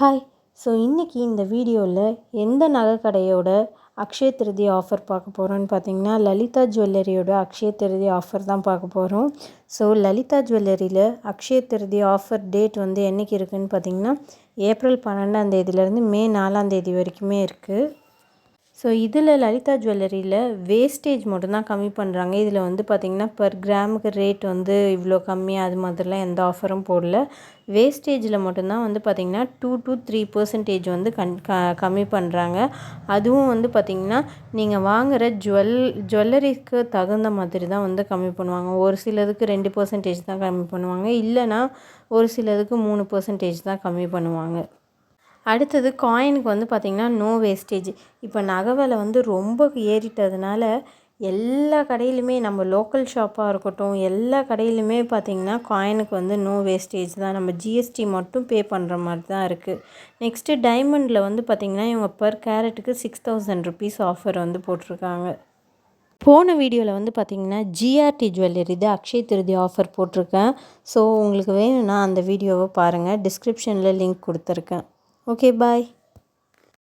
Hi. So இன்றைக்கி இந்த வீடியோவில் எந்த நகை கடையோட அக்ஷய திருதி ஆஃபர் பார்க்க போகிறோன்னு பார்த்தீங்கன்னா, லலிதா ஜுவல்லரியோட அக்ஷய திருதி ஆஃபர் தான் பார்க்க போகிறோம். ஸோ லலிதா ஜுவல்லரியில் அக்ஷய திருதி ஆஃபர் டேட் வந்து என்றைக்கு இருக்குதுன்னு பார்த்தீங்கன்னா, ஏப்ரல் 12ஆம் தேதியிலேருந்து மே 4ஆம் தேதி வரைக்குமே இருக்குது. ஸோ இதில் லலிதா ஜுவல்லரியில் வேஸ்டேஜ் மட்டும்தான் கம்மி பண்ணுறாங்க. இதில் வந்து பார்த்திங்கன்னா பர் கிராமுக்கு ரேட் வந்து இவ்வளோ கம்மி அது மாதிரிலாம் எந்த ஆஃபரும் போடல. வேஸ்டேஜில் மட்டும்தான் வந்து பார்த்திங்கன்னா 2 to 3% வந்து கம்மி பண்ணுறாங்க. அதுவும் வந்து பார்த்திங்கன்னா நீங்கள் வாங்குகிற ஜுவல்லரிக்கு தகுந்த மாதிரி தான் வந்து கம்மி பண்ணுவாங்க. ஒரு சிலதுக்கு 2% தான் கம்மி பண்ணுவாங்க, இல்லைனா ஒரு சிலதுக்கு 3% தான் கம்மி பண்ணுவாங்க. அடுத்தது காயினுக்கு வந்து பார்த்திங்கன்னா நோ வேஸ்டேஜ். இப்போ நகை விலை வந்து ரொம்ப ஏறிட்டதுனால எல்லா கடையிலுமே, நம்ம லோக்கல் ஷாப்பாக இருக்கட்டும், எல்லா கடையிலுமே பார்த்திங்கன்னா காயினுக்கு வந்து நோ வேஸ்டேஜ் தான். நம்ம ஜிஎஸ்டி மட்டும் பே பண்ணுற மாதிரி தான் இருக்குது. நெக்ஸ்ட்டு டைமண்டில் வந்து பார்த்திங்கன்னா இவங்க பர் கேரட்டுக்கு 6000 ருபீஸ் ஆஃபர் வந்து போட்டிருக்காங்க. போன வீடியோவில் வந்து பார்த்திங்கன்னா ஜிஆர்டி ஜுவல்லரி இது அக்ஷய திருதி ஆஃபர் போட்டிருக்கேன். ஸோ உங்களுக்கு வேணும்னா அந்த வீடியோவை பாருங்கள், டிஸ்கிரிப்ஷனில் லிங்க் கொடுத்துருக்கேன். Okay, bye.